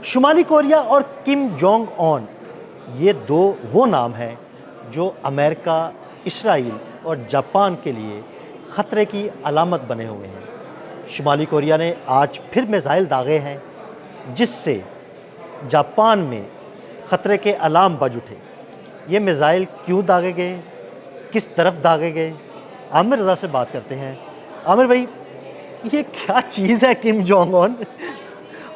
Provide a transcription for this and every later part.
शुमाली Korea और Kim Jong on, ये दो वो नाम हैं जो अमेरिका, इसराइल और जापान के लिए ख़तरे की अलामत बने हुए हैं। शुमाली कोरिया ने आज फिर मिसाइल दागे हैं जिससे जापान में ख़तरे के अलार्म बज उठे। ये मिसाइल क्यों दागे गए, किस तरफ दागे गए, आमिर रज़ा से बात करते हैं। आमिर भाई, ये क्या चीज़ है किम जोंग ऑन?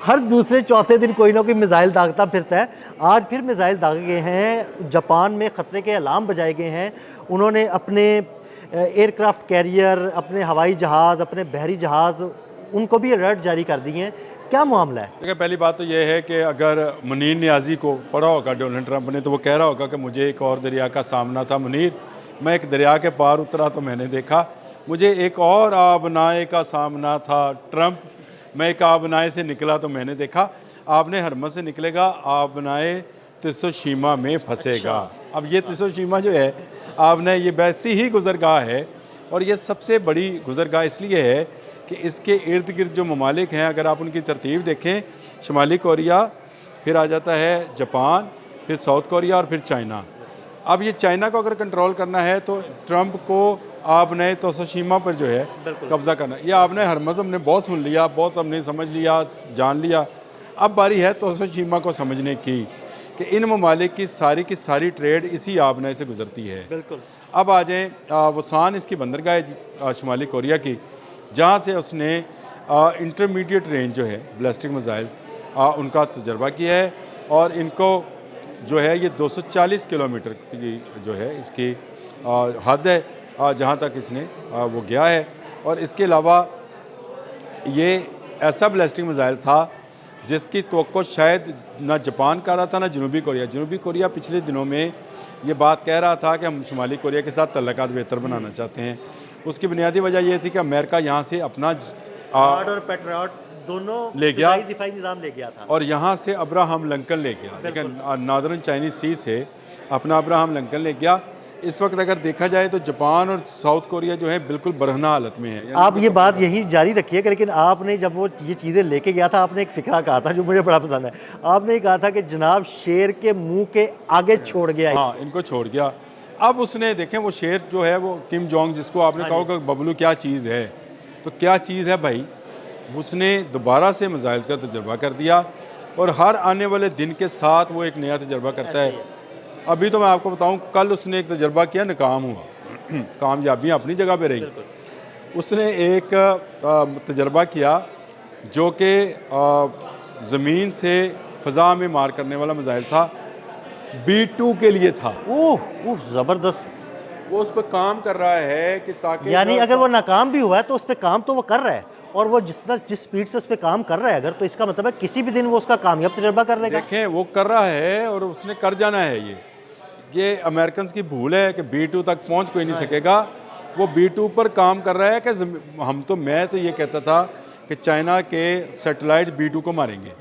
हर दूसरे चौथे दिन कोई ना कोई मिसाइल दागता फिरता है। आज फिर मिसाइल दागे गए हैं, जापान में ख़तरे के अलार्म बजाए गए हैं। उन्होंने अपने एयरक्राफ्ट कैरियर, अपने हवाई जहाज़, अपने बहरी जहाज़, उनको भी अलर्ट जारी कर दिए हैं। क्या मामला है? देखिए, पहली बात तो ये है कि अगर मुनीर नियाज़ी को पढ़ा होगा डोनाल्ड ट्रंप ने, तो वो कह रहा होगा कि मुझे एक और दरिया का सामना था मुनीर, मैं एक दरिया के पार उतरा तो मैंने देखा मुझे एक और आबनाए का सामना था ट्रंप, मैं एक आबनाए से निकला तो मैंने देखा। आपने हरमत से निकलेगा, आबनाए त्सुशिमा में फंसेगा। अब ये त्सुशिमा जो है, आपने ये वैसी ही गुज़रगाह है, और ये सबसे बड़ी गुज़रगाह इसलिए है कि इसके इर्द गिर्द जो ममालिक हैं, अगर आप उनकी तरतीब देखें, शुमाली कोरिया, फिर आ जाता है जापान, फिर साउथ कोरिया और फिर चाइना। अब ये चाइना को अगर कंट्रोल करना है तो ट्रंप को आपने त्सुशिमा पर जो है कब्ज़ा करना। ये आपने हरमज़ हमने बहुत सुन लिया, बहुत हमने समझ लिया, जान लिया। अब बारी है त्सुशिमा को समझने की इन ममालिक की सारी ट्रेड इसी आबने से गुजरती है। बिल्कुल। अब आ जाएँ वुसान, इसकी बंदरगाह है जी शुमाली कोरिया की, जहाँ से उसने इंटरमीडिएट रेंज जो है बैलिस्टिक मिसाइल्स उनका तजर्बा किया है, और इनको जो है ये 240 किलोमीटर की जो है इसकी हद है जहाँ तक इसने वो गया है। और इसके अलावा ये ऐसा बैलिस्टिक मिसाइल था जिसकी तवक्को शायद ना जापान कर रहा था ना जनूबी कोरिया। जनूबी कोरिया पिछले दिनों में ये बात कह रहा था कि हम शुमाली कोरिया के साथ तल्लुकात बेहतर बनाना चाहते हैं। उसकी बुनियादी वजह यह थी कि अमेरिका यहाँ से अपना और पेट्रियट दोनों ले गया, दिफाई निज़ाम ले गया था, और यहाँ से अब्राहम लिंकन ले गया, लेकिन नॉर्दर्न चाइनीज सी से अपना अब्राहम लिंकन ले गया। इस वक्त अगर देखा जाए तो जापान और साउथ कोरिया जो है बिल्कुल बरहना हालत में है। आप ये बात यही जारी रखिएगा। लेकिन आपने जब वो ये चीज़ें लेके गया था, आपने एक फ़िक्रा कहा था जो मुझे बड़ा पसंद है। आपने कहा था कि जनाब शेर के मुंह के आगे छोड़ गया। हाँ, इनको छोड़ गया। अब उसने देखें वो शेर जो है वो किम जोंग, जिसको आपने कहा कि बबलू क्या चीज़ है, तो क्या चीज़ है भाई, उसने दोबारा से मिसाइल्स का तजर्बा कर दिया, और हर आने वाले दिन के साथ वो एक नया तजर्बा करता है। अभी तो मैं आपको बताऊं, कल उसने एक तजर्बा किया, नाकाम हुआ। कामयाबियाँ अपनी जगह पे रही। उसने एक तजर्बा किया जो कि ज़मीन से फ़ज़ा में मार करने वाला मिसाइल था, B2 के लिए था। ओह ज़बरदस्त। वो उस पर काम कर रहा है कि ताकि, यानी अगर वो नाकाम भी हुआ है तो उस पर काम तो वो कर रहा है, और वो जिस स्पीड से उस पर काम कर रहा है, अगर तो इसका मतलब है किसी भी दिन वो उसका कामयाब तजर्बा कर लेगा। देखें वो कर रहा है और उसने कर जाना है। ये अमेरिकन की भूल है कि B2 तक पहुंच कोई नहीं सकेगा। वो B2 पर काम कर रहा है कि मैं तो ये कहता था कि चाइना के सैटेलाइट B2 को मारेंगे।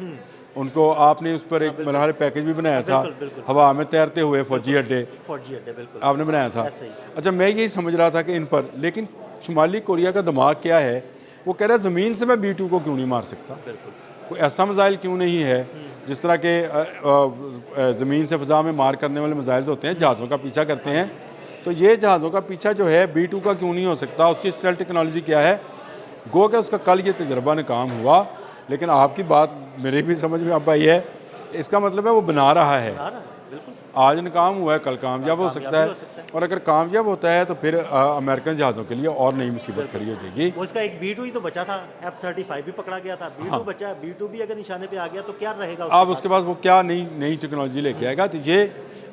उनको आपने उस पर एक मरहले पैकेज भी बनाया था, हवा में तैरते हुए फौजी अड्डे आपने बनाया था। अच्छा, मैं यही समझ रहा था कि इन पर, लेकिन शुमाली कोरिया का दिमाग क्या है, वो कह रहा है ज़मीन से मैं B2 को क्यों नहीं मार सकता, कोई ऐसा मिसाइल क्यों नहीं है जिस तरह के ज़मीन से फ़ज़ा में मार करने वाले मिसाइल्स होते हैं, जहाज़ों का पीछा करते हैं, तो ये जहाज़ों का पीछा जो है B2 का क्यों नहीं हो सकता। उसकी स्टेल्थ टेक्नोलॉजी क्या है, गो कि उसका कल ये तजर्बा नाकाम हुआ, लेकिन आपकी बात मेरे भी समझ में अब आई है, इसका मतलब है वो बना रहा है। आज नाकाम हुआ है, कल कामयाब हो सकता है, और अगर कामयाब होता है तो फिर अमेरिकन जहाज़ों के लिए और नई मुसीबत खड़ी हो जाएगी। वो इसका एक B2 ही तो बचा था, F-35 भी पकड़ा गया था, B2 बचा है। B2 भी अगर निशाने पे आ गया तो क्या रहेगा अब उसके पास वो क्या नई टेक्नोलॉजी लेके आएगा। तो ये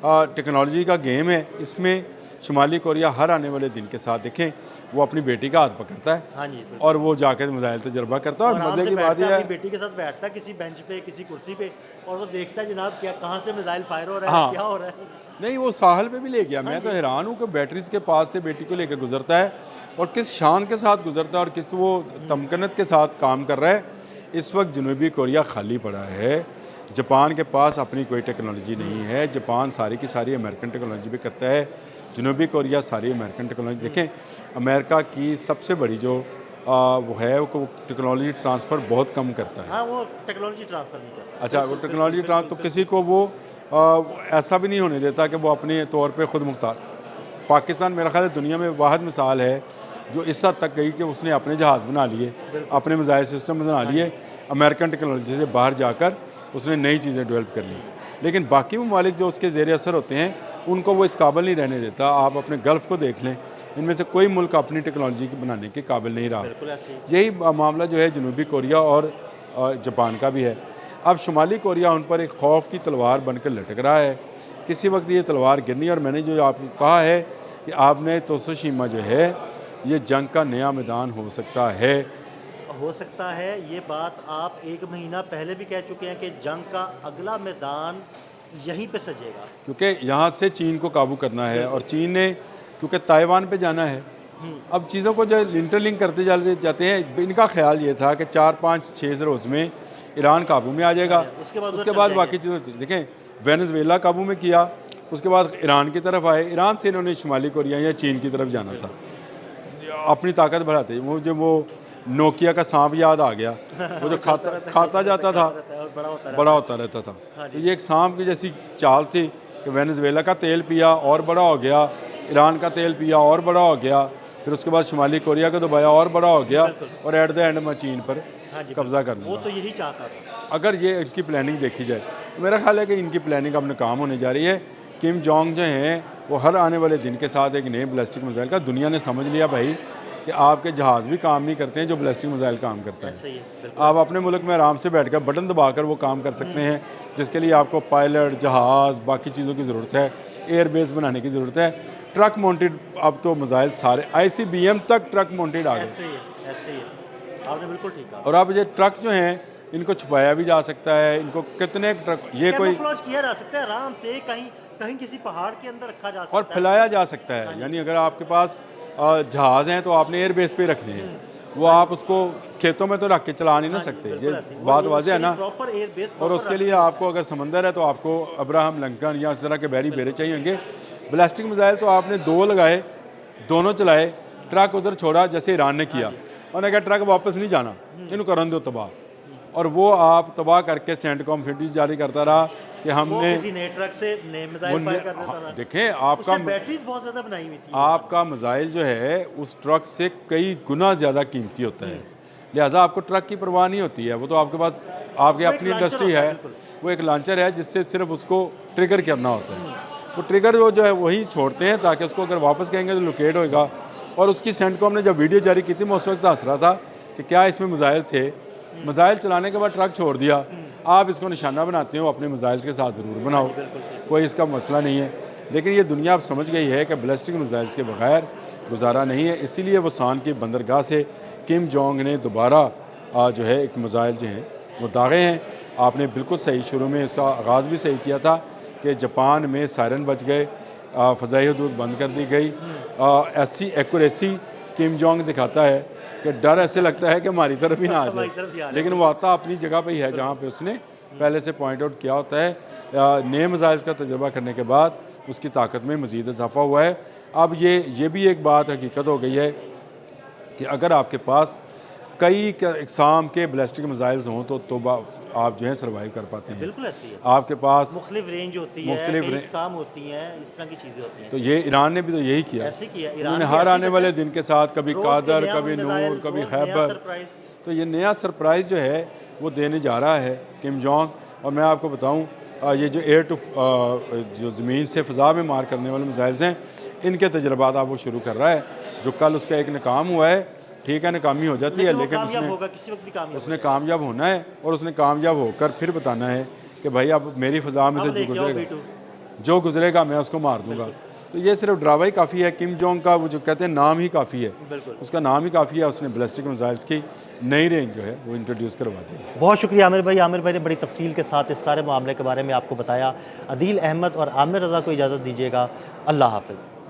टेक्नोलॉजी का गेम है। इसमें शुमाली कोरिया हर आने वाले दिन के साथ देखें वो अपनी बेटी का हाथ पकड़ता है। हाँ जी, और वो जाकर मिसाइल तजर्बा करता है। और मज़े की बात यह है, बेटी के साथ बैठता है किसी बेंच पे, किसी कुर्सी पे, और वो देखता है जनाब क्या कहाँ से मिसाइल फायर हो रहा है, क्या हो रहा है। नहीं, वो साहल पे भी ले गया। मैं तो हैरान हूँ कि बैटरीज के पास से बेटी को लेकर गुजरता है, और किस शान के साथ गुजरता है, और किस वो तमकनत के साथ काम कर रहा है। इस वक्त जनूबी कोरिया खाली पड़ा है, जापान के पास अपनी कोई टेक्नोलॉजी नहीं है। जापान सारी की सारी अमेरिकन टेक्नोलॉजी भी करता है, जनूबी कोरिया सारी अमेरिकन टेक्नोलॉजी। देखें, अमेरिका की सबसे बड़ी जो वो है वो टेक्नोलॉजी ट्रांसफ़र बहुत कम करता है। हाँ, वो टेक्नोलॉजी ट्रांसफ़र नहीं करता। अच्छा, वो टेक्नोलॉजी ट्रांस तो किसी को वो ऐसा भी नहीं होने देता कि वो अपने तौर पे ख़ुद मुख्तार। पाकिस्तान मेरा ख़्याल है दुनिया में वाहिद मिसाल है जो इस हद तक गई कि उसने अपने जहाज़ बना लिए, अपने मिसाइल सिस्टम बना लिए, अमेरिकन टेक्नोलॉजी से बाहर जाकर उसने नई चीज़ें डेवलप कर ली। लेकिन बाकी ममालिक जो उसके ज़ेर असर होते हैं उनको वो इस काबिल नहीं रहने देता। आप अपने गल्फ़ को देख लें, इनमें से कोई मुल्क अपनी टेक्नोलॉजी की बनाने के काबिल नहीं रहा। बिल्कुल ऐसे ही। यही मामला जो है जनूबी कोरिया और जापान का भी है। अब शुमाली कोरिया उन पर एक खौफ की तलवार बनकर लटक रहा है। किसी वक्त ये तलवार गिरनी, और मैंने जो आपको कहा है कि आपने तोशिमा जो है ये जंग का नया मैदान हो सकता है। हो सकता है, ये बात आप 1 महीना पहले भी कह चुके हैं कि जंग का अगला मैदान यहीं पे सजेगा। क्योंकि यहाँ से चीन को काबू करना है और चीन ने क्योंकि ताइवान पे जाना है। अब चीज़ों को जो इंटरलिंक करते जाते हैं, इनका ख्याल ये था कि 4-5-6 रोज़ में ईरान काबू में आ जाएगा, उसके बाद बाकी चीज़ों देखें वेनेजुएला काबू में किया, उसके बाद ईरान की तरफ आए, ईरान से इन्होंने शुमाली कोरिया या चीन की तरफ जाना था अपनी ताकत बढ़ाते। वो जो वो नोकिया का सांप याद आ गया, वो जो खाता जाता था बड़ा होता रहता था। तो ये एक सांप की जैसी चाल थी कि वेनेजुएला का तेल पिया और बड़ा हो गया, ईरान का तेल पिया और बड़ा हो गया, फिर उसके बाद शुमाली कोरिया को दबाया और बड़ा हो गया, और एट द एंड में चीन पर कब्जा कर लिया। वो तो यही चाहता था। अगर ये इनकी प्लानिंग देखी जाए तो मेरा ख्याल है कि इनकी प्लानिंग अब नाकाम होने जा रही है। किम जोंग जो हैं वो हर आने वाले दिन के साथ एक नए बैलिस्टिक मिसाइल का, दुनिया ने समझ लिया भाई कि आपके जहाज़ भी काम नहीं करते हैं जो बैलिस्टिक मिसाइल काम करता है। आप अपने मुल्क में आराम से बैठकर बटन दबाकर वो काम कर सकते हैं, जिसके लिए आपको पायलट, जहाज़, बाकी चीज़ों की ज़रूरत है, एयरबेस बनाने की ज़रूरत है। ट्रक माउंटेड अब तो मिसाइल सारे ICBM तक ट्रक माउंटेड आ गए। ऐसे ही है, आपने बिल्कुल ठीक कहा। और अब ये ट्रक जो हैं इनको छुपाया भी जा सकता है, इनको कितने ट्रक ये कोई किया जा सकता है आराम से, कहीं कहीं किसी पहाड़ के अंदर रखा जा सकता और है, फैलाया जा सकता है। यानी अगर आपके पास जहाज़ हैं तो आपने एयरबेस पे रखने हैं, वो आप उसको खेतों में तो रख के चला नहीं ना सकते, ये बात वाज़ेह है ना। प्रॉपर एयरबेस और उसके लिए आपको अगर समंदर है तो आपको अब्राहम लिंकन या इस तरह के बैरी बेरे चाहिए होंगे। बैलिस्टिक मिसाइल तो आपने 2 लगाए, दोनों चलाए, ट्रक उधर छोड़ा जैसे ईरान ने किया, उन्होंने कहा ट्रक वापस नहीं जाना, इनको करन दो तबाह, और वो आप तबाह करके सेंटकॉम फिटिस जारी करता रहा कि हमने किसी नए ट्रक से नए मिसाइल फायर कर देता था। देखें आपका बैटरीज बहुत ज़्यादा बनाई हुई थी। आपका मिसाइल जो है उस ट्रक से कई गुना ज़्यादा कीमती होता है, लिहाजा आपको ट्रक की परवाह नहीं होती है। वो तो आपके पास आपकी अपनी इंडस्ट्री है, वो एक लॉन्चर है जिससे सिर्फ उसको ट्रिगर करना होता है। वो ट्रिगर वो जो है वही छोड़ते हैं ताकि उसको अगर वापस कहेंगे तो लोकेट होएगा। और उसकी सेंटकॉम ने जब वीडियो जारी की थी मैं उस वक्त हंस रहा था कि क्या इसमें मिसाइल थे। मिसाइल चलाने के बाद ट्रक छोड़ दिया, आप इसको निशाना बनाते हो, अपने मिसाइल्स के साथ ज़रूर बनाओ, कोई इसका मसला नहीं है। लेकिन ये दुनिया अब समझ गई है कि बैलिस्टिक मिसाइल्स के बगैर गुजारा नहीं है। इसीलिए वो सान की बंदरगाह से किम जोंग ने दोबारा जो है एक मिसाइल जो हैं वो दागे हैं। आपने बिल्कुल सही शुरू में इसका आगाज़ भी सही किया था कि जापान में सायरन बच गए, फ़ज़ाई हदूद बंद कर दी गई। ऐसी एक्यूरेसी किम जोंग दिखाता है कि डर ऐसे लगता है कि हमारी तरफ ही ना आ जाए, लेकिन वो आता अपनी जगह पे ही है जहाँ पे उसने पहले से पॉइंट आउट किया होता है। नए मिसाइल्स का तजर्बा करने के बाद उसकी ताकत में मज़ीद इजाफा हुआ है। अब ये भी एक बात हकीकत हो गई है कि अगर आपके पास कई इकसाम के बैलिस्टिक मिसाइल्स हों तो आप जो है सर्वाइव कर पाते हैं। बिल्कुल ऐसी है। आपके पास मुख्तलिफ रेंज होती है, कई इकसाम होती हैं, इस तरह की चीज़ें होती हैं। तो ये ईरान ने भी तो यही किया, ऐसे किया उन्होंने हर आने वाले दिन के साथ कभी कादर, कभी नूर, कभी खैबर, तो ये नया सरप्राइज़ जो है वो देने जा रहा है किम जोंग। और मैं आपको बताऊँ ये जो एयर टू जो ज़मीन से फ़ज़ा में मार करने वाले मिसाइल्स हैं इनके तजर्बात आप वो शुरू कर रहा है। जो कल उसका एक नाकाम हुआ है, ठीक है नाकामी हो जाती है, लेकिन उसने कामयाब होना है और उसने कामयाब होकर फिर बताना है कि भाई अब मेरी फ़ज़ा में से जो गुजरेगा मैं उसको मार दूंगा। तो ये सिर्फ ड्रावा ही काफ़ी है। किम जोंग का वो जो कहते हैं नाम ही काफ़ी है, उसका नाम ही काफ़ी है। उसने बैलिस्टिक मिसाइल्स की नई रेंज जो है वो इंट्रोड्यूस करवा दी। बहुत शुक्रिया आमिर भाई। आमिर भाई ने बड़ी तफसील के साथ इस सारे मामले के बारे में आपको बताया। अदील अहमद और आमिर रज़ा को इजाज़त दीजिएगा। अल्लाह हाफ़िज़।